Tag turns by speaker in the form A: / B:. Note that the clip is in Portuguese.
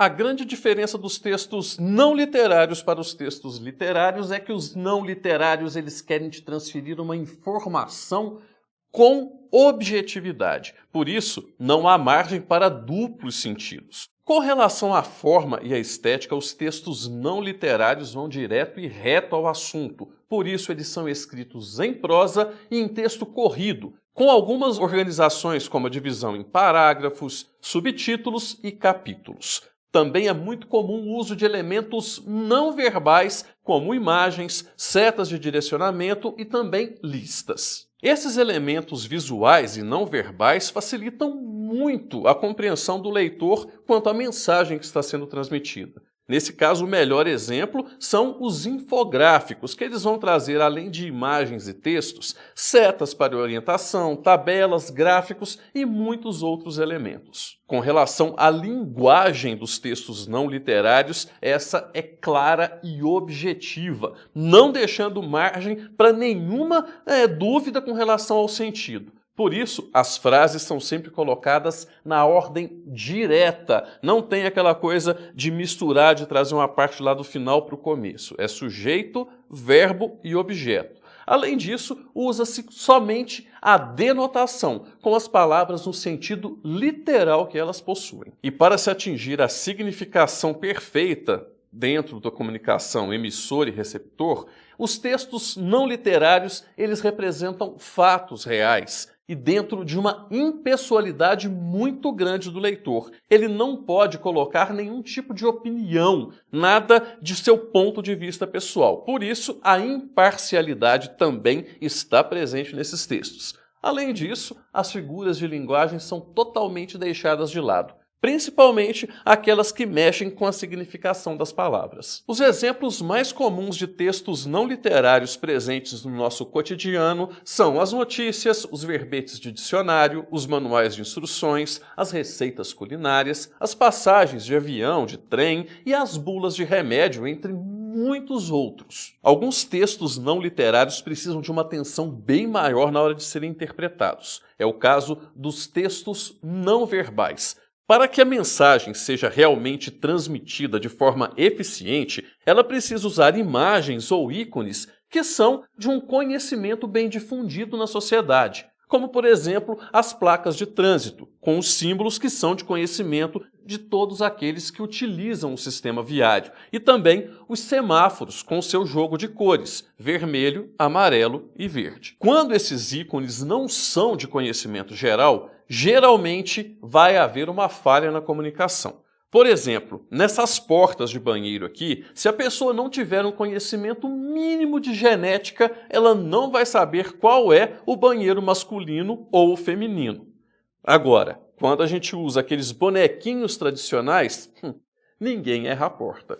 A: A grande diferença dos textos não literários para os textos literários é que os não literários eles querem te transferir uma informação com objetividade. Por isso, não há margem para duplos sentidos. Com relação à forma e à estética, os textos não literários vão direto e reto ao assunto. Por isso, eles são escritos em prosa e em texto corrido, com algumas organizações como a divisão em parágrafos, subtítulos e capítulos. Também é muito comum o uso de elementos não verbais, como imagens, setas de direcionamento e também listas. Esses elementos visuais e não verbais facilitam muito a compreensão do leitor quanto à mensagem que está sendo transmitida. Nesse caso, o melhor exemplo são os infográficos, que eles vão trazer, além de imagens e textos, setas para orientação, tabelas, gráficos e muitos outros elementos. Com relação à linguagem dos textos não literários, essa é clara e objetiva, não deixando margem para nenhuma dúvida com relação ao sentido. Por isso, as frases são sempre colocadas na ordem direta. Não tem aquela coisa de misturar, de trazer uma parte lá do final para o começo. É sujeito, verbo e objeto. Além disso, usa-se somente a denotação, com as palavras no sentido literal que elas possuem. E para se atingir a significação perfeita dentro da comunicação emissor e receptor, os textos não literários eles representam fatos reais e dentro de uma impessoalidade muito grande do leitor. Ele não pode colocar nenhum tipo de opinião, nada de seu ponto de vista pessoal. Por isso, a imparcialidade também está presente nesses textos. Além disso, as figuras de linguagem são totalmente deixadas de lado, principalmente aquelas que mexem com a significação das palavras. Os exemplos mais comuns de textos não literários presentes no nosso cotidiano são as notícias, os verbetes de dicionário, os manuais de instruções, as receitas culinárias, as passagens de avião, de trem e as bulas de remédio, entre muitos outros. Alguns textos não literários precisam de uma atenção bem maior na hora de serem interpretados. É o caso dos textos não verbais. Para que a mensagem seja realmente transmitida de forma eficiente, ela precisa usar imagens ou ícones que são de um conhecimento bem difundido na sociedade, como, por exemplo, as placas de trânsito, com os símbolos que são de conhecimento de todos aqueles que utilizam o sistema viário, e também os semáforos, com seu jogo de cores, vermelho, amarelo e verde. Quando esses ícones não são de conhecimento geral, geralmente vai haver uma falha na comunicação. Por exemplo, nessas portas de banheiro aqui, se a pessoa não tiver um conhecimento mínimo de genética, ela não vai saber qual é o banheiro masculino ou feminino. Agora, quando a gente usa aqueles bonequinhos tradicionais, ninguém erra a porta.